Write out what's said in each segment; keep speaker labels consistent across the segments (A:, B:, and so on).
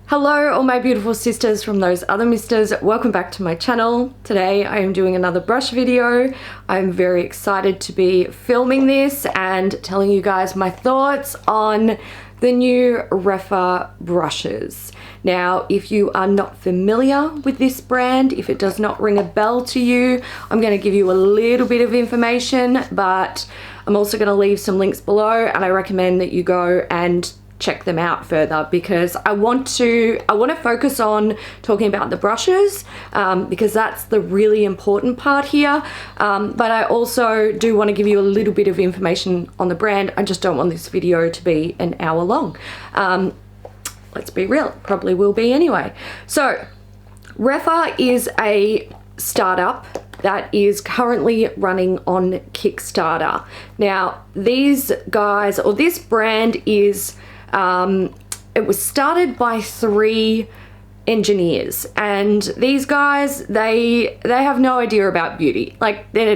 A: Hello all my beautiful sisters from those other misters, welcome back to my channel. Today I am doing another brush video. I'm very excited to be filming this and telling you guys my thoughts on the new Rephr brushes. Now, if you are not familiar with this brand, if it does not ring a bell to you, I'm going to give you a little bit of information, but I'm also going to leave some links below, and I recommend that you go and check them out further because I want to focus on talking about the brushes because that's the really important part here, but I also do want to give you a little bit of information on the brand. I just don't want this video to be an hour long. Let's be real, it probably will be anyway. So Rephr is a startup that is currently running on Kickstarter. Now these guys, or this brand is it was started by 3 engineers, and these guys, they have no idea about beauty. Like they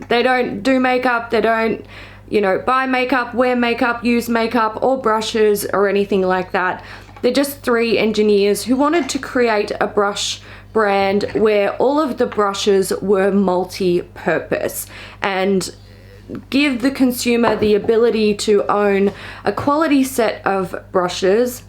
A: don't do makeup, they don't, you know, buy makeup, wear makeup, use makeup or brushes or anything like that. They're just 3 engineers who wanted to create a brush brand where all of the brushes were multi-purpose and give the consumer the ability to own a quality set of brushes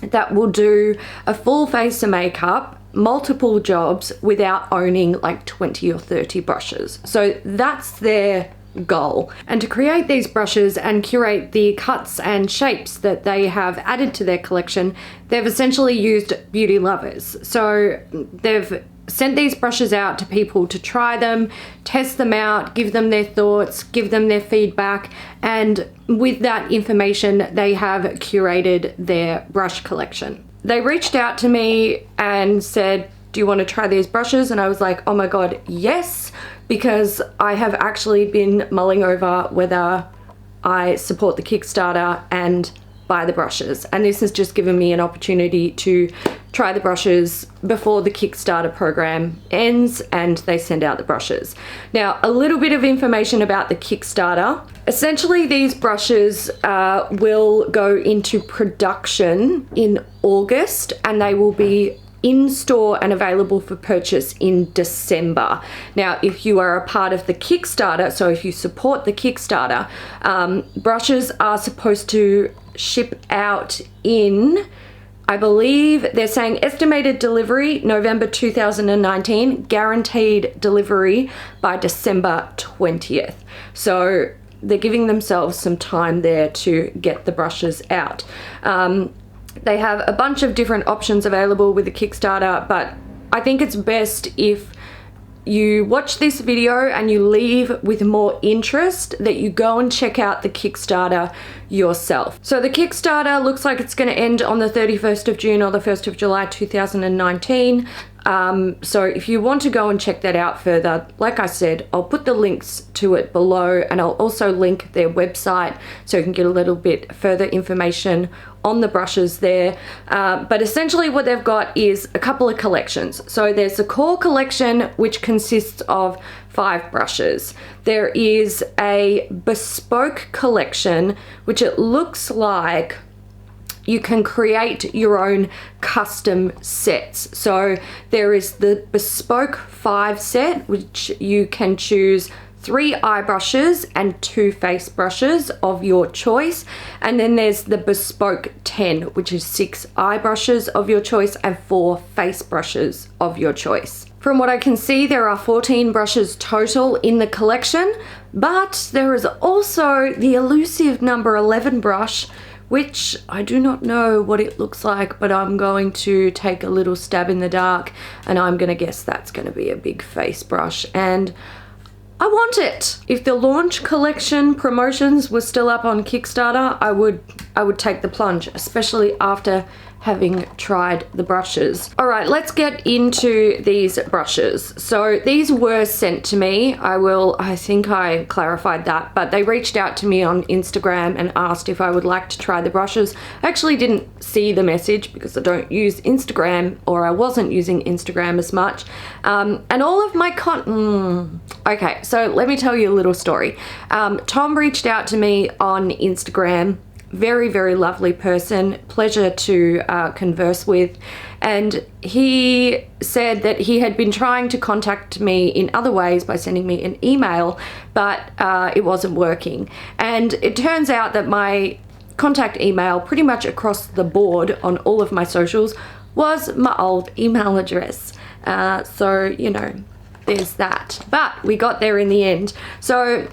A: that will do a full face of makeup, multiple jobs, without owning like 20 or 30 brushes. So that's their goal. And to create these brushes and curate the cuts and shapes that they have added to their collection, they've essentially used beauty lovers. So they've sent these brushes out to people to try them, test them out, give them their thoughts, give them their feedback, and with that information they have curated their brush collection. They reached out to me and said, do you want to try these brushes? And I was like, oh my god, yes, because I have actually been mulling over whether I support the Kickstarter and buy the brushes, and this has just given me an opportunity to try the brushes before the Kickstarter program ends and they send out the brushes. Now, a little bit of information about the Kickstarter. Essentially, these brushes will go into production in August, and they will be in store and available for purchase in December. Now, if you are a part of the Kickstarter, so if you support the Kickstarter, brushes are supposed to ship out in, I believe they're saying estimated delivery November 2019, guaranteed delivery by December 20th. So they're giving themselves some time there to get the brushes out. They have a bunch of different options available with the Kickstarter, but I think it's best if you watch this video and you leave with more interest that you go and check out the Kickstarter yourself. So the Kickstarter looks like it's going to end on the 31st of June or the 1st of July 2019. So if you want to go and check that out further, like I said, I'll put the links to it below, and I'll also link their website so you can get a little bit further information on the brushes there. But essentially what they've got is a couple of collections. So there's the core collection, which consists of 5 brushes. There is a bespoke collection, which it looks like you can create your own custom sets. So there is the bespoke 5 set, which you can choose 3 eye brushes and 2 face brushes of your choice. And then there's the bespoke 10, which is 6 eye brushes of your choice and 4 face brushes of your choice. From what I can see, there are 14 brushes total in the collection, but there is also the elusive number 11 brush, which I do not know what it looks like, but I'm going to take a little stab in the dark and I'm going to guess that's going to be a big face brush, and I want it. If the launch collection promotions were still up on Kickstarter, I would take the plunge, especially after having tried the brushes. All right, let's get into these brushes. So these were sent to me. I think I clarified that, but they reached out to me on Instagram and asked if I would like to try the brushes. I actually didn't see the message because I don't use Instagram, or I wasn't using Instagram as much. And all of my okay, so let me tell you a little story. Tom reached out to me on Instagram very, very lovely person, pleasure to converse with. And he said that he had been trying to contact me in other ways by sending me an email, but it wasn't working. And it turns out that my contact email pretty much across the board on all of my socials was my old email address. So, you know, there's that. But we got there in the end. So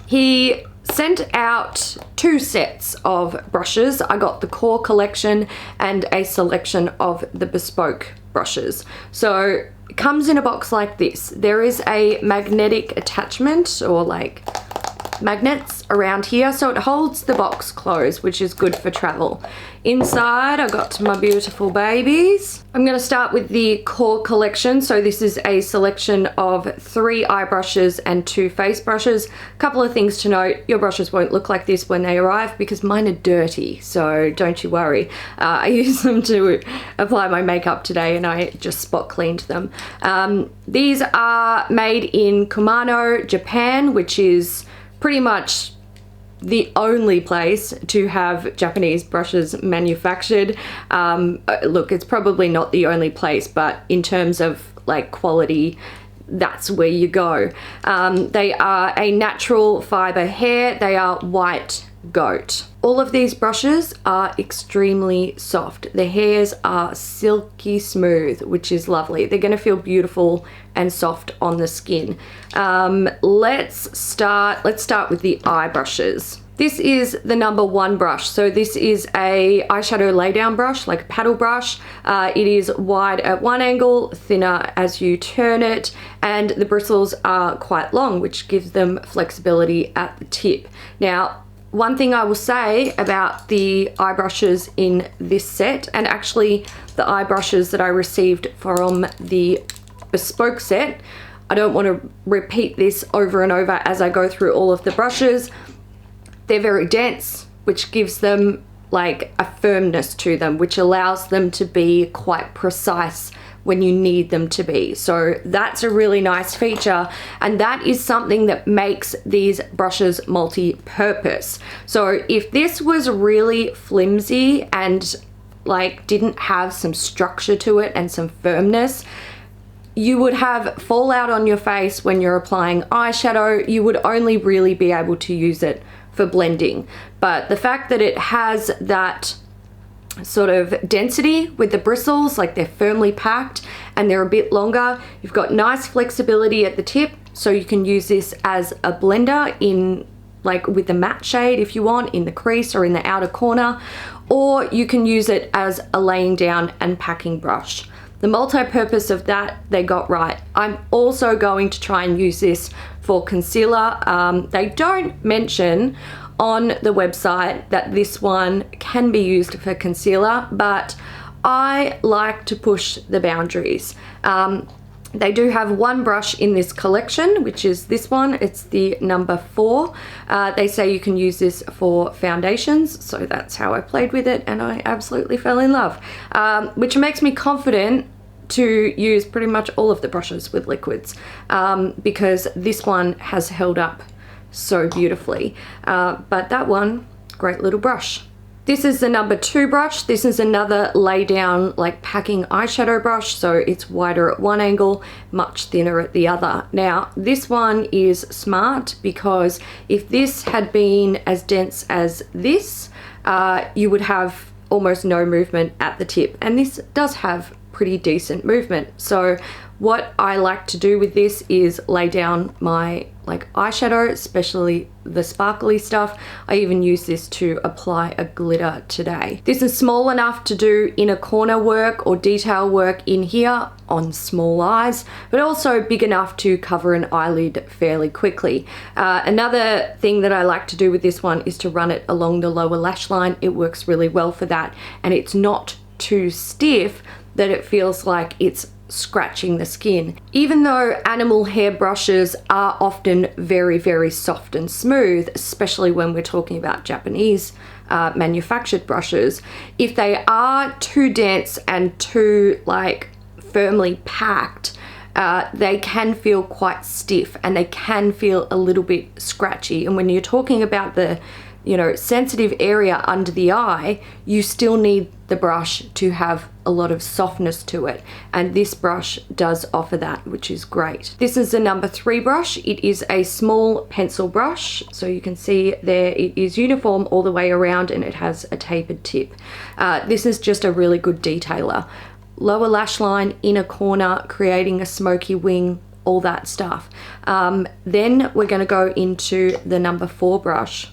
A: he sent out 2 sets of brushes. I got the core collection and a selection of the bespoke brushes. So it comes in a box like this. There is a magnetic attachment, or like magnets around here, so it holds the box closed, which is good for travel. Inside I got my beautiful babies. I'm going to start with the core collection. So this is a selection of 3 eye brushes and 2 face brushes. A couple of things to note: your brushes won't look like this when they arrive because mine are dirty, so don't you worry. I use them to apply my makeup today and I just spot cleaned them. These are made in Kumano, Japan, which is pretty much the only place to have Japanese brushes manufactured. Look, it's probably not the only place, but in terms of like quality, that's where you go. They are a natural fiber hair. They are white goat. All of these brushes are extremely soft. The hairs are silky smooth, which is lovely. They're going to feel beautiful and soft on the skin. Let's start with the eye brushes. This is the number 1 brush. So this is a eyeshadow laydown brush, like a paddle brush. It is wide at one angle, thinner as you turn it, and the bristles are quite long, which gives them flexibility at the tip. Now, one thing I will say about the eye brushes in this set, and actually the eye brushes that I received from the bespoke set, I don't want to repeat this over and over as I go through all of the brushes. They're very dense, which gives them like a firmness to them, which allows them to be quite precise when you need them to be. So that's a really nice feature, and that is something that makes these brushes multi-purpose. So if this was really flimsy and like didn't have some structure to it and some firmness, you would have fallout on your face when you're applying eyeshadow. You would only really be able to use it for blending. But the fact that it has that sort of density with the bristles, like they're firmly packed and they're a bit longer, you've got nice flexibility at the tip, so you can use this as a blender in like with the matte shade if you want, in the crease or in the outer corner, or you can use it as a laying down and packing brush. The multi-purpose of that they got right. I'm also going to try and use this for concealer. They don't mention on the website that this one can be used for concealer, but I like to push the boundaries. They do have 1 brush in this collection, which is this one. It's the number 4. They say you can use this for foundations, so that's how I played with it, and I absolutely fell in love, which makes me confident to use pretty much all of the brushes with liquids, because this one has held up so beautifully. But that one, great little brush. This is the number 2 brush. This is another lay down like packing eyeshadow brush, so it's wider at one angle, much thinner at the other. Now this one is smart because if this had been as dense as this, you would have almost no movement at the tip, and this does have pretty decent movement. So what I like to do with this is lay down my like eyeshadow, especially the sparkly stuff. I even use this to apply a glitter today. This is small enough to do inner corner work or detail work in here on small eyes, but also big enough to cover an eyelid fairly quickly. Another thing that I like to do with this one is to run it along the lower lash line. It works really well for that, and it's not too stiff that it feels like it's scratching the skin. Even though animal hair brushes are often very, very soft and smooth, especially when we're talking about Japanese manufactured brushes, if they are too dense and too like firmly packed, they can feel quite stiff and they can feel a little bit scratchy. And when you're talking about the you know, sensitive area under the eye, you still need the brush to have a lot of softness to it, and this brush does offer that, which is great. This is a number 3 brush. It is a small pencil brush, so you can see there it is uniform all the way around and it has a tapered tip. This is just a really good detailer. Lower lash line, inner corner, creating a smoky wing, all that stuff. Then we're going to go into the number 4 brush.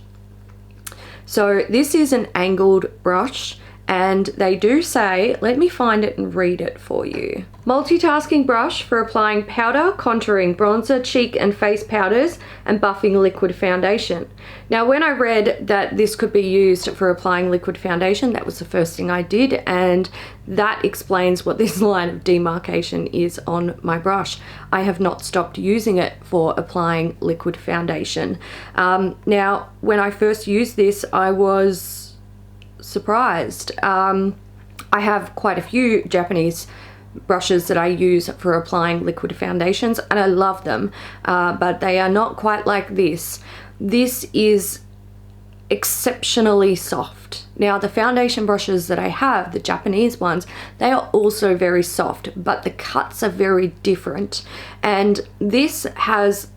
A: So this is an angled brush, and they do say, let me find it and read it for you. Multitasking brush for applying powder, contouring, bronzer, cheek and face powders, and buffing liquid foundation. Now, when I read that this could be used for applying liquid foundation, that was the first thing I did, and that explains what this line of demarcation is on my brush. I have not stopped using it for applying liquid foundation. Now, when I first used this, I was surprised. I have quite a few Japanese brushes that I use for applying liquid foundations, and I love them, but they are not quite like this. This is exceptionally soft. Now, the foundation brushes that I have, the Japanese ones, they are also very soft, but the cuts are very different, and this has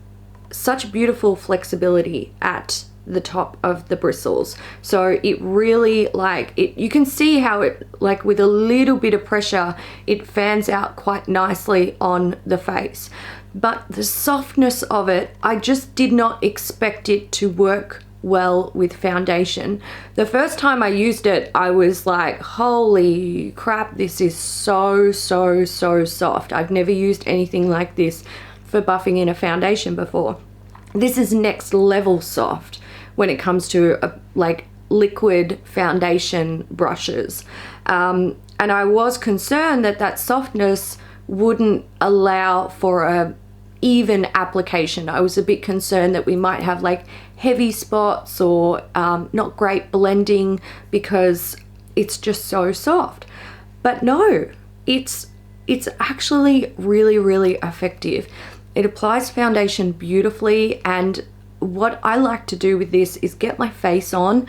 A: such beautiful flexibility at the top of the bristles. So it really, like, it, you can see how it, like, with a little bit of pressure, it fans out quite nicely on the face. But the softness of it, I just did not expect it to work well with foundation. The first time I used it, I was like, holy crap, this is so soft. I've never used anything like this for buffing in a foundation before. This is next level soft when it comes to like liquid foundation brushes. And I was concerned that that softness wouldn't allow for a even application. I was a bit concerned that we might have like heavy spots or not great blending because it's just so soft. But no, it's actually really effective. It applies foundation beautifully, and what I like to do with this is get my face on,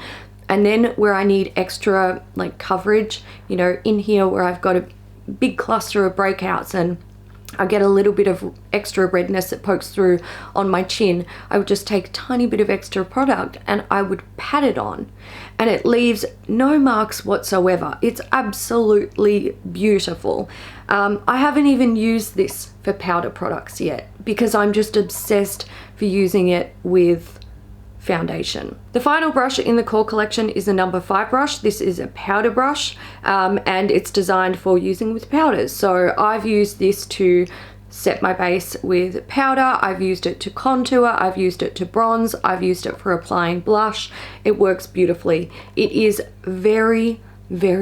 A: and then where I need extra like coverage, you know, in here where I've got a big cluster of breakouts and I get a little bit of extra redness that pokes through on my chin, I would just take a tiny bit of extra product and I would pat it on, and it leaves no marks whatsoever. It's absolutely beautiful. I haven't even used this for powder products yet because I'm just obsessed for using it with foundation. The final brush in the core collection is a number 5 brush. This is a powder brush, and it's designed for using with powders. So I've used this to set my base with powder, I've used it to contour, I've used it to bronze, I've used it for applying blush. It works beautifully. It is very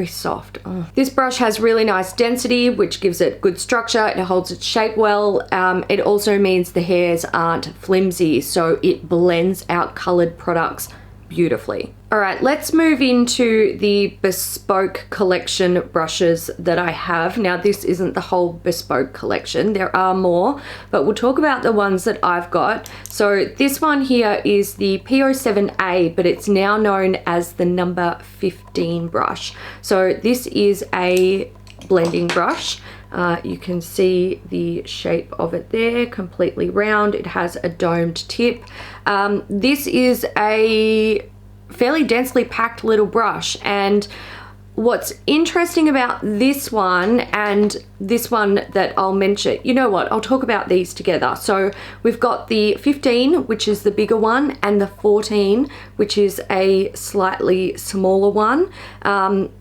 A: soft. Oh. This brush has really nice density, which gives it good structure. It holds its shape well. It also means the hairs aren't flimsy, so it blends out colored products beautifully. All right, let's move into the Bespoke collection brushes that I have. Now, this isn't the whole Bespoke collection. There are more, but we'll talk about the ones that I've got. So this one here is the P07A, but it's now known as the number 15 brush. So this is a blending brush. You can see the shape of it there, completely round. It has a domed tip. This is a fairly densely packed little brush, and what's interesting about this one and this one that I'll mention, you know what, I'll talk about these together. So we've got the 15, which is the bigger one, and the 14, which is a slightly smaller one.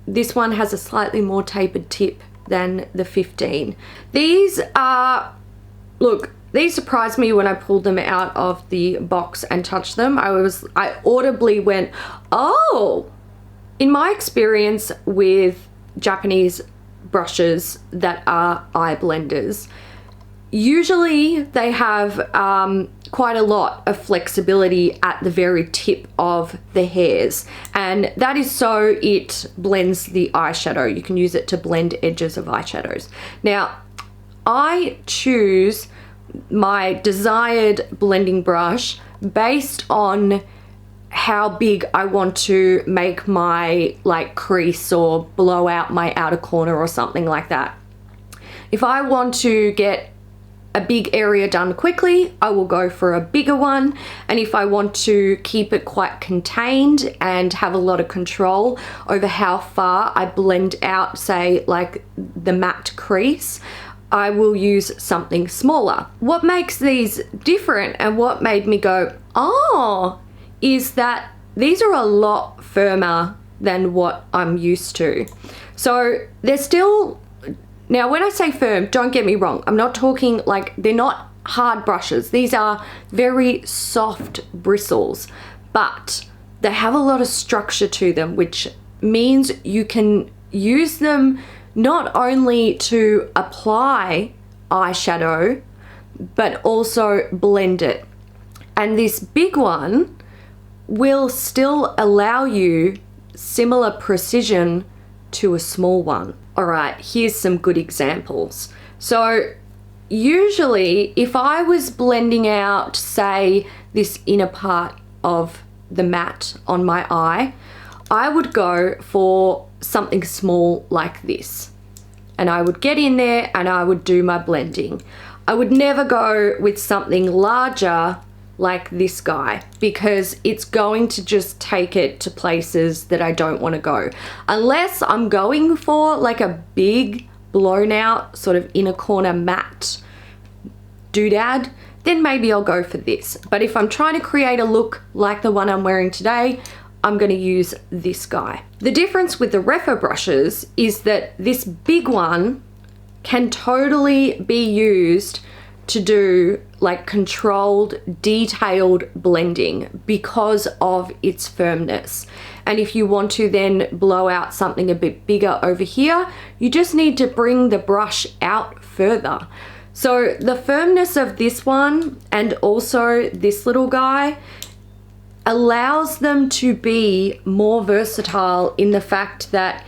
A: This one has a slightly more tapered tip than the 15. These are, look, these surprised me when I pulled them out of the box and touched them. I audibly went, oh! In my experience with Japanese brushes that are eye blenders, usually they have quite a lot of flexibility at the very tip of the hairs, and that is so it blends the eyeshadow. You can use it to blend edges of eyeshadows. Now, I choose my desired blending brush based on how big I want to make my like crease or blow out my outer corner or something like that. If I want to get a big area done quickly, I will go for a bigger one. And if I want to keep it quite contained and have a lot of control over how far I blend out, say like the matte crease, I will use something smaller. What makes these different and what made me go, oh, is that these are a lot firmer than what I'm used to. So they're still, now when I say firm, don't get me wrong, I'm not talking like, they're not hard brushes. These are very soft bristles, but they have a lot of structure to them, which means you can use them not only to apply eyeshadow, but also blend it. And this big one will still allow you similar precision to a small one. All right, here's some good examples. So usually if I was blending out, say, this inner part of the matte on my eye, I would go for something small like this. And I would get in there and I would do my blending. I would never go with something larger like this guy, because it's going to just take it to places that I don't want to go. Unless I'm going for like a big blown out sort of inner corner matte doodad, then maybe I'll go for this. But if I'm trying to create a look like the one I'm wearing today, I'm going to use this guy. The difference with the Rephr brushes is that this big one can totally be used to do like controlled, detailed blending because of its firmness. And if you want to then blow out something a bit bigger over here, you just need to bring the brush out further. So the firmness of this one and also this little guy allows them to be more versatile in the fact that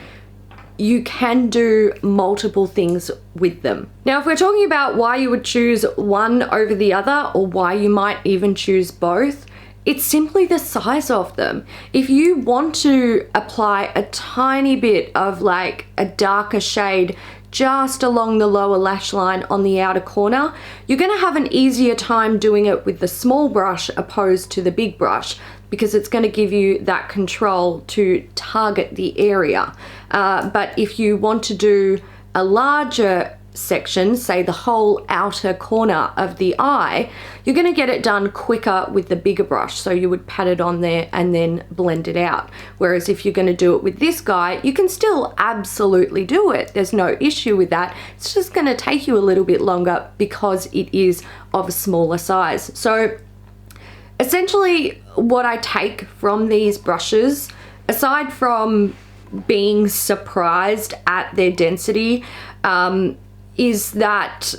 A: you can do multiple things with them. Now, if we're talking about why you would choose one over the other, or why you might even choose both, it's simply the size of them. If you want to apply a tiny bit of like a darker shade just along the lower lash line on the outer corner, you're going to have an easier time doing it with the small brush opposed to the big brush, because it's going to give you that control to target the area. But if you want to do a larger section, say the whole outer corner of the eye, you're going to get it done quicker with the bigger brush. So you would pat it on there and then blend it out. Whereas if you're going to do it with this guy, you can still absolutely do it. There's no issue with that. It's just going to take you a little bit longer because it is of a smaller size. So essentially what I take from these brushes, aside from being surprised at their density, is that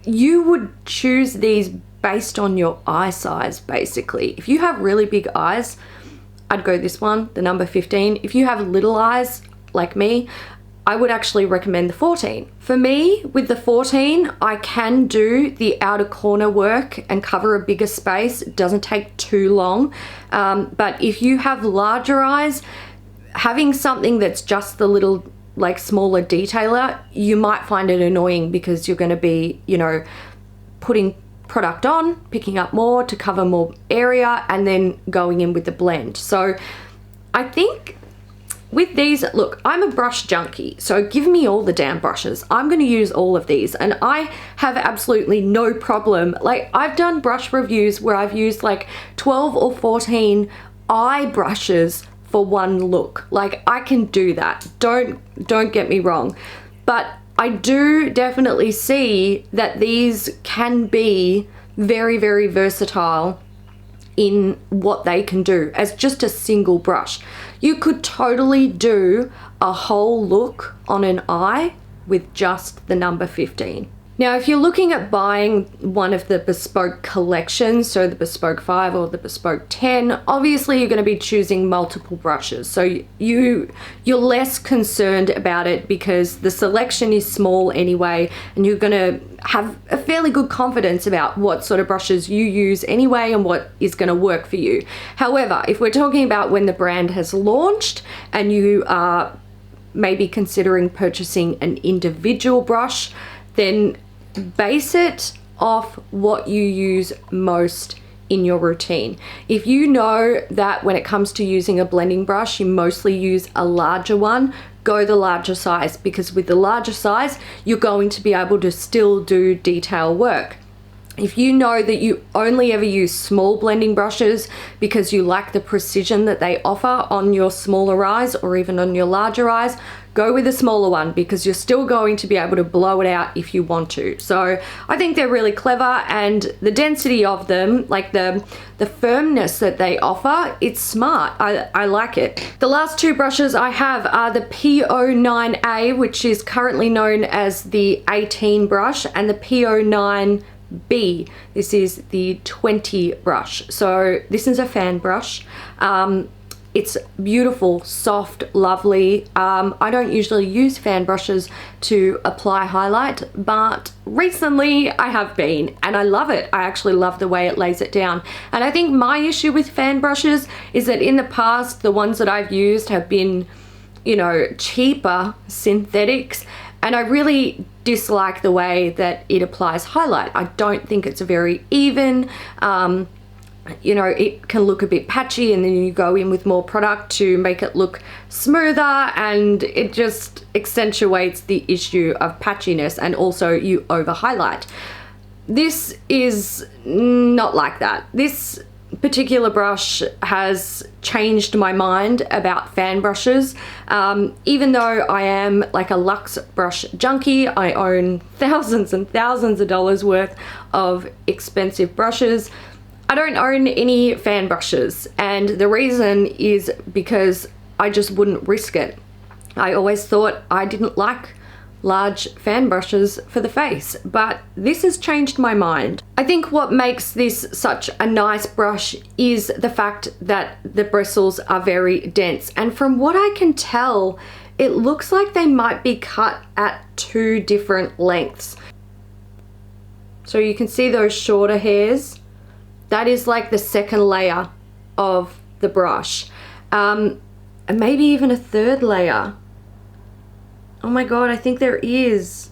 A: you would choose these based on your eye size, basically. If you have really big eyes, I'd go this one, the number 15. If you have little eyes like me, I would actually recommend the 14. For me, with the 14, I can do the outer corner work and cover a bigger space. It doesn't take too long. But if you have larger eyes, having something that's just the little like smaller detailer, you might find it annoying because you're going to be, you know, putting product on, picking up more to cover more area, and then going in with the blend. So I think with these, look, I'm a brush junkie, so give me all the damn brushes. I'm going to use all of these, and I have absolutely no problem. Like, I've done brush reviews where I've used like 12 or 14 eye brushes for one look. Like, I can do that. Don't get me wrong. But I do definitely see that these can be very, very versatile in what they can do as just a single brush. You could totally do a whole look on an eye with just the number 15. Now, if you're looking at buying one of the Bespoke collections, so the Bespoke 5 or the Bespoke 10, obviously you're going to be choosing multiple brushes. So you're less concerned about it because the selection is small anyway, and you're going to have a fairly good confidence about what sort of brushes you use anyway and what is going to work for you. However, if we're talking about when the brand has launched and you are maybe considering purchasing an individual brush, then base it off what you use most in your routine. If you know that when it comes to using a blending brush, you mostly use a larger one, go the larger size, because with the larger size, you're going to be able to still do detail work. If you know that you only ever use small blending brushes because you like the precision that they offer on your smaller eyes or even on your larger eyes, go with a smaller one because you're still going to be able to blow it out if you want to. So I think they're really clever, and the density of them, like the firmness that they offer, it's smart. I like it. The last two brushes I have are the P09A, which is currently known as the 18 brush, and the P09B. This is the 20 brush. So this is a fan brush. It's beautiful, soft, lovely. I don't usually use fan brushes to apply highlight, but recently I have been, and I love it. I actually love the way it lays it down. And I think my issue with fan brushes is that in the past, the ones that I've used have been, you know, cheaper synthetics, and I really dislike the way that it applies highlight. I don't think it's very even. You know, it can look a bit patchy, and then you go in with more product to make it look smoother, and it just accentuates the issue of patchiness, and also you over highlight. This is not like that. This particular brush has changed my mind about fan brushes. Even though I am like a luxe brush junkie, I own thousands and thousands of dollars worth of expensive brushes, I don't own any fan brushes, and the reason is because I just wouldn't risk it. I always thought I didn't like large fan brushes for the face, but this has changed my mind. I think what makes this such a nice brush is the fact that the bristles are very dense, and from what I can tell, it looks like they might be cut at 2 different lengths. So you can see those shorter hairs. That is like the second layer of the brush, and maybe even a third layer. Oh my god, I think there is.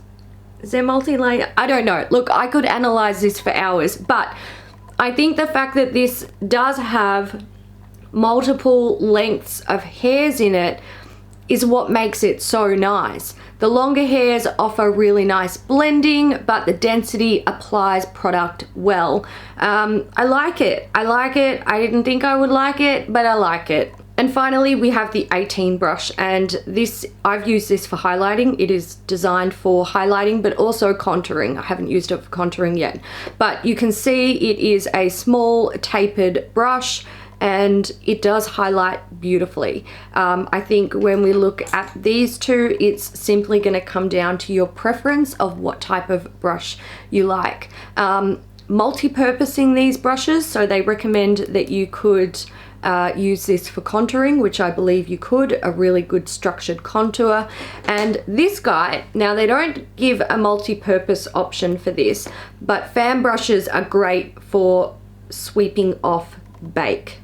A: Is there multi-layer? I don't know. Look, I could analyze this for hours, but I think the fact that this does have multiple lengths of hairs in it is what makes it so nice. The longer hairs offer really nice blending, but the density applies product well. I like it. I like it. I didn't think I would like it, but I like it. And finally, we have the 18 brush, and this, I've used this for highlighting. It is designed for highlighting, but also contouring. I haven't used it for contouring yet, but you can see it is a small tapered brush, and it does highlight beautifully. I think when we look at these two, it's simply going to come down to your preference of what type of brush you like. Multi-purposing these brushes, so they recommend that you could use this for contouring, which I believe you could, a really good structured contour. And this guy, now they don't give a multi-purpose option for this, but fan brushes are great for sweeping off bake.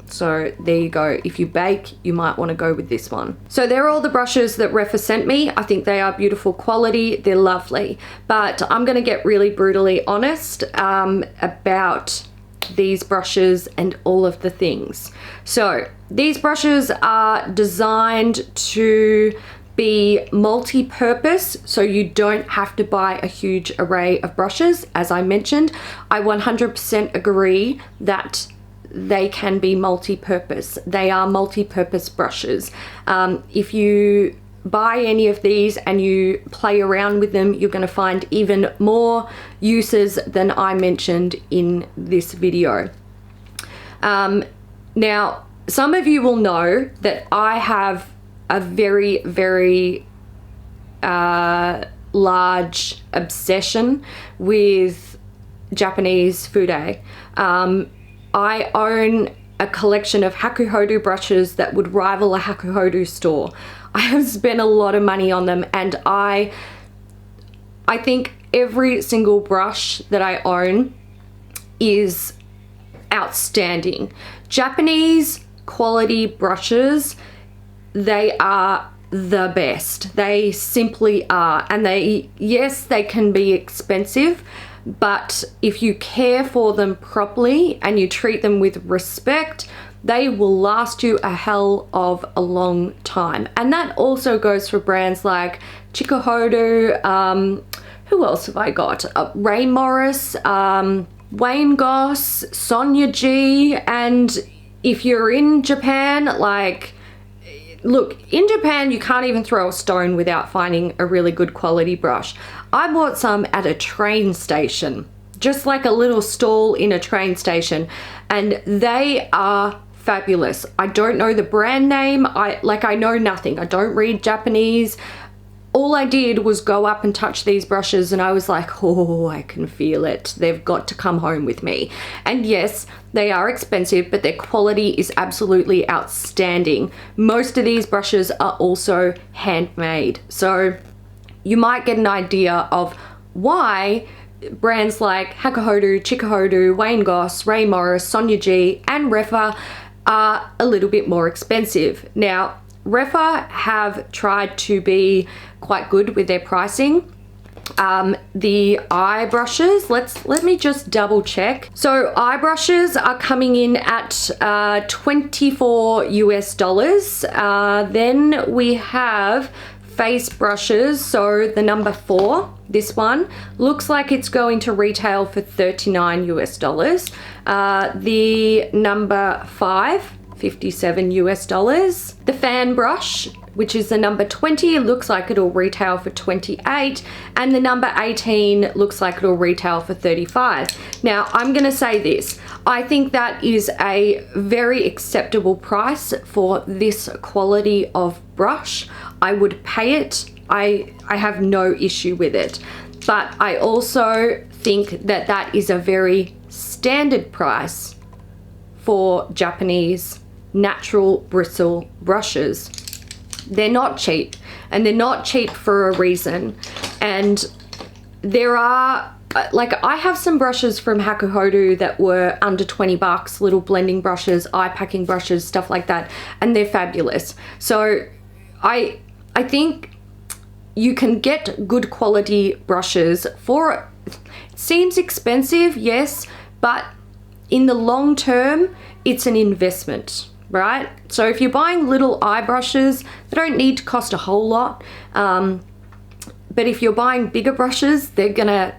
A: So there you go. If you bake, you might want to go with this one. So they're all the brushes that Rephr sent me. I think they are beautiful quality. They're lovely. But I'm going to get really brutally honest about these brushes and all of the things. So these brushes are designed to be multi-purpose, so you don't have to buy a huge array of brushes. As I mentioned, I 100% agree that they can be multi-purpose. They are multi-purpose brushes. If you buy any of these and you play around with them, you're going to find even more uses than I mentioned in this video. Now, some of you will know that I have a very, very large obsession with Japanese fude. I own a collection of Hakuhodo brushes that would rival a Hakuhodo store. I have spent a lot of money on them, and I think every single brush that I own is outstanding. Japanese quality brushes, they are the best. They simply are. And yes, they can be expensive, but if you care for them properly and you treat them with respect, they will last you a hell of a long time. And that also goes for brands like Chikuhodo, who else have I got? Ray Morris, Wayne Goss, Sonia G, and if you're in Japan, like, look, in Japan, you can't even throw a stone without finding a really good quality brush. I bought some at a train station, just like a little stall in a train station, and they are fabulous. I don't know the brand name. I know nothing. I don't read Japanese. All I did was go up and touch these brushes, and I was like, oh, I can feel it. They've got to come home with me. And yes, they are expensive, but their quality is absolutely outstanding. Most of these brushes are also handmade. So you might get an idea of why brands like Hakuhodo, Chikuhodo, Wayne Goss, Ray Morris, Sonia G, and Rephr are a little bit more expensive. Now, Rephr have tried to be quite good with their pricing. The eye brushes, let me just double check. So eye brushes are coming in at 24 US dollars. Then we have face brushes. So the number 4, this one, looks like it's going to retail for 39 US dollars. The number 5, 57 US dollars. The fan brush, which is the number 20, looks like it'll retail for 28, and the number 18 looks like it'll retail for 35. Now, I'm gonna say this, I think that is a very acceptable price for this quality of brush. I would pay it. I have no issue with it, but I also think that that is a very standard price for Japanese natural bristle brushes. They're not cheap, and they're not cheap for a reason. And there are, like, I have some brushes from Hakuhodo that were under 20 bucks, little blending brushes, eye packing brushes, stuff like that, and they're fabulous. So I think you can get good quality brushes for, it seems expensive, yes, but in the long term, it's an investment, right? So if you're buying little eye brushes, they don't need to cost a whole lot. But if you're buying bigger brushes, they're gonna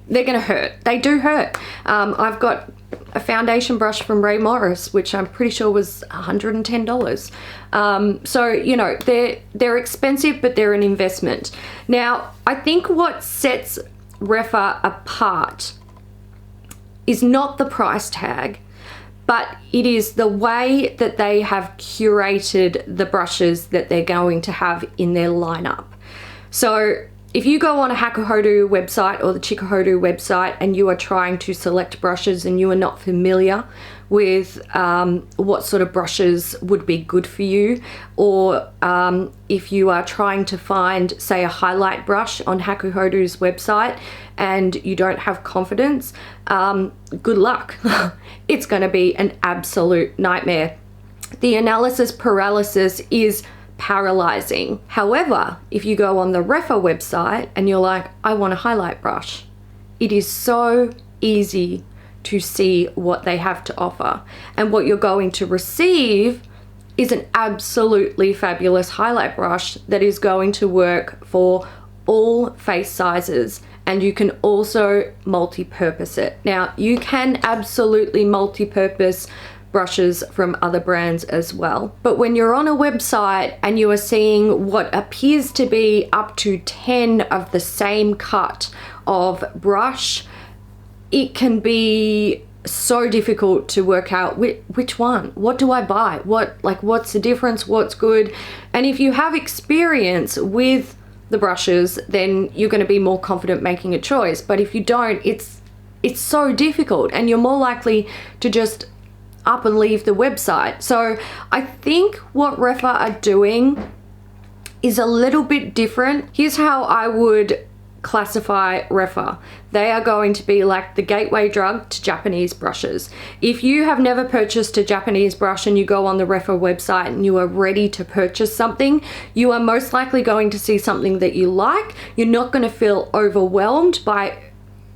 A: hurt. They do hurt. I've got a foundation brush from Ray Morris, which I'm pretty sure was $110. So, you know, they're expensive, but they're an investment. Now, I think what sets Rephr apart is not the price tag, but it is the way that they have curated the brushes that they're going to have in their lineup. So if you go on a Hakuhodo website or the Chikuhodo website and you are trying to select brushes and you are not familiar with what sort of brushes would be good for you, or if you are trying to find, say, a highlight brush on Hakuhodo's website and you don't have confidence, good luck. It's going to be an absolute nightmare. The analysis paralysis is paralyzing. However, if you go on the Rephr website and you're like, I want a highlight brush, it is so easy to see what they have to offer. And what you're going to receive is an absolutely fabulous highlight brush that is going to work for all face sizes, and you can also multi-purpose it. Now, you can absolutely multi-purpose brushes from other brands as well. But when you're on a website and you are seeing what appears to be up to 10 of the same cut of brush, it can be so difficult to work out which one. What do I buy? What's the difference? What's good? And if you have experience with the brushes, then you're going to be more confident making a choice. But if you don't, it's so difficult, and you're more likely to just up and leave the website. So I think what Rephr are doing is a little bit different. Here's how I would classify Rephr. They are going to be like the gateway drug to Japanese brushes. If you have never purchased a Japanese brush and you go on the Rephr website and you are ready to purchase something, you are most likely going to see something that you like. You're not going to feel overwhelmed by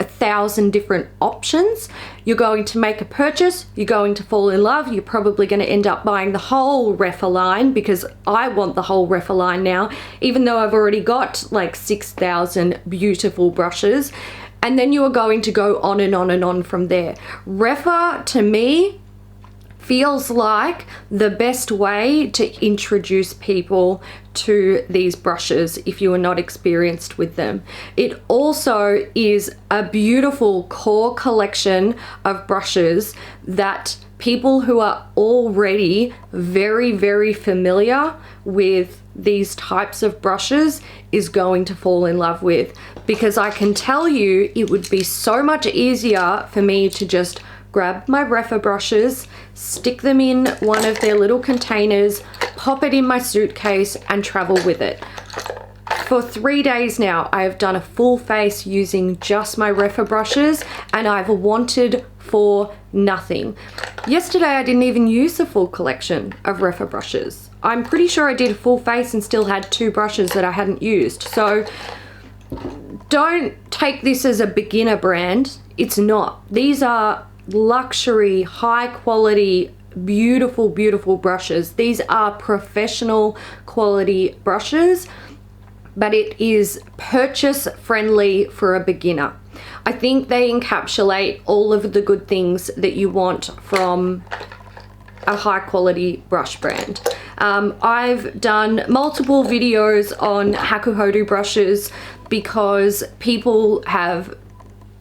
A: 1,000 different options. You're going to make a purchase, you're going to fall in love, you're probably going to end up buying the whole Rephr line, because I want the whole Rephr line now, even though I've already got like 6,000 beautiful brushes. And then you are going to go on and on and on from there. Rephr, to me, feels like the best way to introduce people to these brushes if you are not experienced with them. It also is a beautiful core collection of brushes that people who are already very, very familiar with these types of brushes is going to fall in love with, because I can tell you it would be so much easier for me to just grab my Rephr brushes, stick them in one of their little containers, pop it in my suitcase and travel with it. For 3 days now, I have done a full face using just my Rephr brushes, and I've wanted for nothing. Yesterday, I didn't even use a full collection of Rephr brushes. I'm pretty sure I did a full face and still had 2 brushes that I hadn't used. So don't take this as a beginner brand. It's not. These are luxury, high quality, beautiful, beautiful brushes. These are professional quality brushes, but it is purchase friendly for a beginner. I think they encapsulate all of the good things that you want from a high quality brush brand. I've done multiple videos on Hakuhodo brushes because people have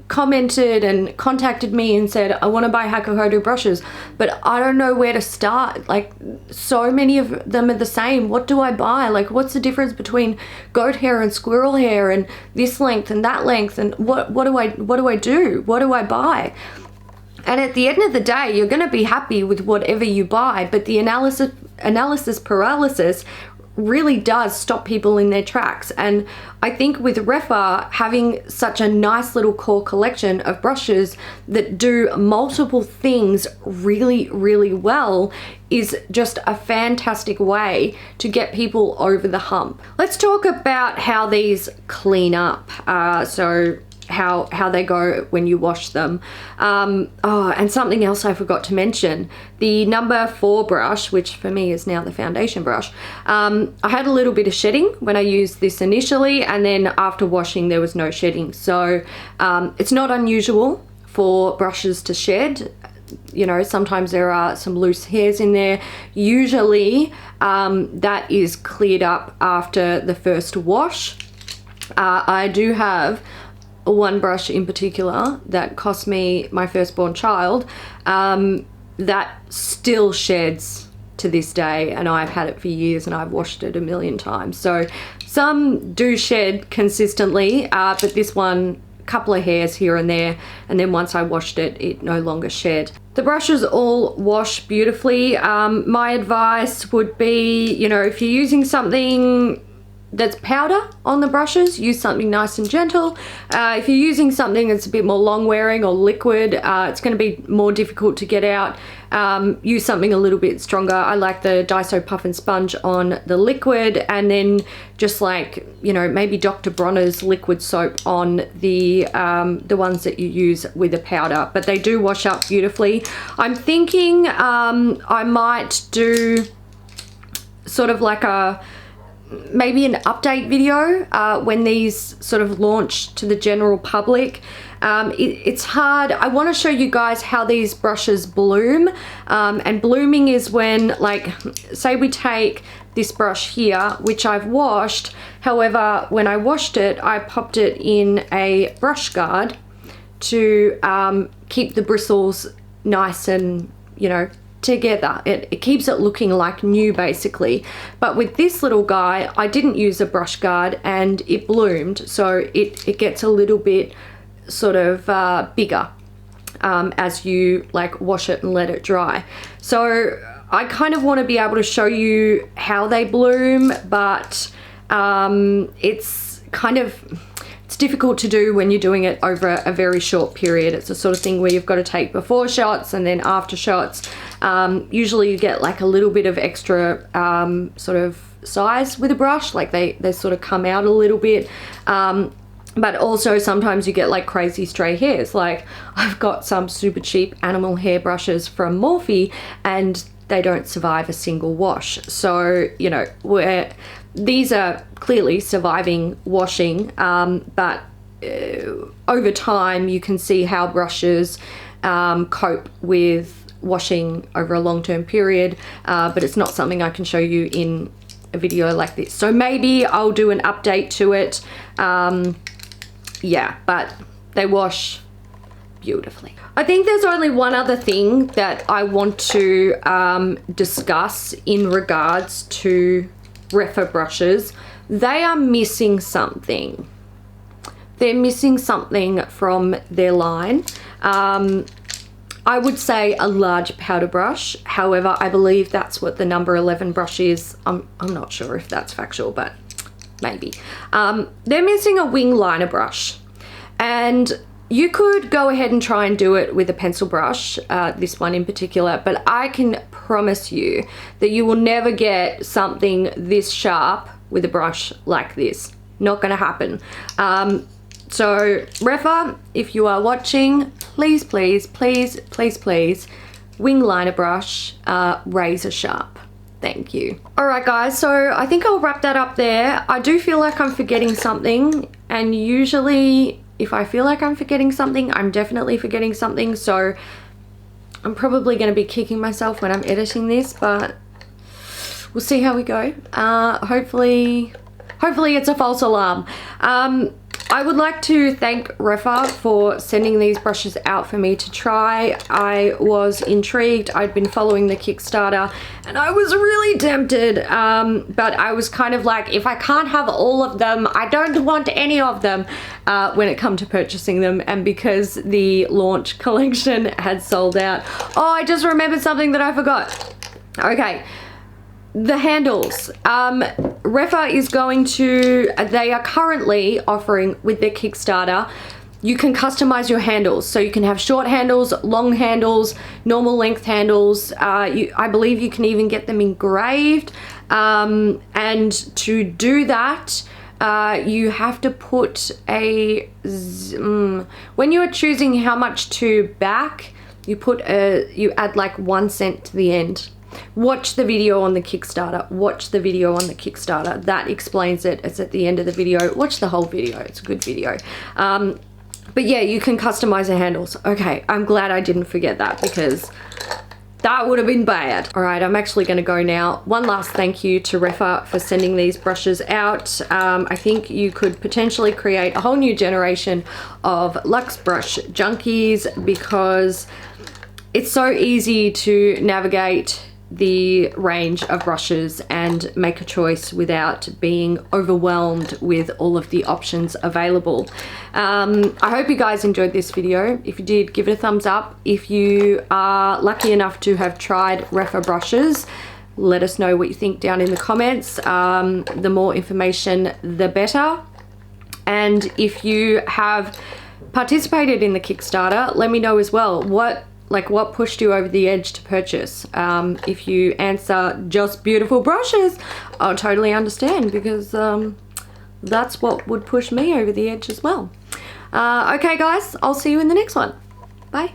A: commented and contacted me and said, I want to buy Hakuhodo brushes, but I don't know where to start. Like, so many of them are the same. What do I buy? Like, what's the difference between goat hair and squirrel hair and this length and that length? And what do I do? What do I buy? And at the end of the day, you're going to be happy with whatever you buy, but the analysis paralysis really does stop people in their tracks. And I think with Rephr having such a nice little core collection of brushes that do multiple things really, really well is just a fantastic way to get people over the hump. Let's talk about how these clean up. So how they go when you wash them. Oh, and something else I forgot to mention, the number 4 brush, which for me is now the foundation brush, I had a little bit of shedding when I used this initially, and then after washing there was no shedding. So it's not unusual for brushes to shed. You know, sometimes there are some loose hairs in there. Usually that is cleared up after the first wash. I do have one brush in particular that cost me my firstborn child that still sheds to this day, and I've had it for years and I've washed it a million times. So some do shed consistently, but this one, a couple of hairs here and there, and then once I washed it, it no longer shed. The brushes all wash beautifully. My advice would be, you know, if you're using something that's powder on the brushes, use something nice and gentle. If you're using something that's a bit more long wearing or liquid, it's going to be more difficult to get out. Use something a little bit stronger. I like the Daiso Puff and Sponge on the liquid, and then just like, you know, maybe Dr. Bronner's liquid soap on the ones that you use with the powder, but they do wash up beautifully. I'm thinking I might do sort of like maybe an update video when these sort of launch to the general public. It's hard. I want to show you guys how these brushes bloom, and blooming is when, like, say we take this brush here, which I've washed. However, when I washed it, I popped it in a brush guard to keep the bristles nice and, you know, together. It keeps it looking like new basically. But with this little guy, I didn't use a brush guard and it bloomed, so it gets a little bit sort of bigger as you like wash it and let it dry. So I kind of want to be able to show you how they bloom, but it's difficult to do when you're doing it over a very short period. It's the sort of thing where you've got to take before shots and then after shots. Usually you get like a little bit of extra sort of size with a brush, like they sort of come out a little bit. But also sometimes you get like crazy stray hairs. Like I've got some super cheap animal hair brushes from Morphe and they don't survive a single wash. So, you know, these are clearly surviving washing, but over time you can see how brushes cope with washing over a long-term period, but it's not something I can show you in a video like this. So maybe I'll do an update to it. Yeah, but they wash beautifully. I think there's only one other thing that I want to discuss in regards to Rephr brushes. They are missing something. They're missing something from their line. I would say a large powder brush. However, I believe that's what the number 11 brush is. I'm not sure if that's factual, but maybe. They're missing a wing liner brush. And you could go ahead and try and do it with a pencil brush, this one in particular, but I can promise you that you will never get something this sharp with a brush like this. Not gonna happen. So Rephr, if you are watching, please, please, please, please, please, wing liner brush, razor sharp. Thank you. All right guys, so I think I'll wrap that up there. I do feel like I'm forgetting something, and usually if I feel like I'm forgetting something, I'm definitely forgetting something. So I'm probably going to be kicking myself when I'm editing this, but we'll see how we go. Hopefully it's a false alarm. I would like to thank Rephr for sending these brushes out for me to try. I was intrigued. I'd been following the Kickstarter and I was really tempted, but I was kind of like, if I can't have all of them, I don't want any of them when it come to purchasing them. And because the launch collection had sold out. Oh, I just remembered something that I forgot. Okay. The handles. Rephr is going to, they are currently offering with their Kickstarter, you can customize your handles. So you can have short handles, long handles, normal length handles. I believe you can even get them engraved. And to do that, you have to put a, when you are choosing how much to back, you add like 1 cent to the end. Watch the video on the Kickstarter. Watch the video on the Kickstarter. That explains it. It's at the end of the video. Watch the whole video. It's a good video. But yeah, you can customize the handles. Okay, I'm glad I didn't forget that because that would have been bad. All right, I'm actually going to go now. One last thank you to Rephr for sending these brushes out. I think you could potentially create a whole new generation of Luxe brush junkies because it's so easy to navigate the range of brushes and make a choice without being overwhelmed with all of the options available. I hope you guys enjoyed this video. If you did, give it a thumbs up. If you are lucky enough to have tried Rephr brushes, let us know what you think down in the comments. The more information, the better. And if you have participated in the Kickstarter, let me know as well. What pushed you over the edge to purchase? If you answer just beautiful brushes, I'll totally understand because that's what would push me over the edge as well. Okay guys, I'll see you in the next one. Bye.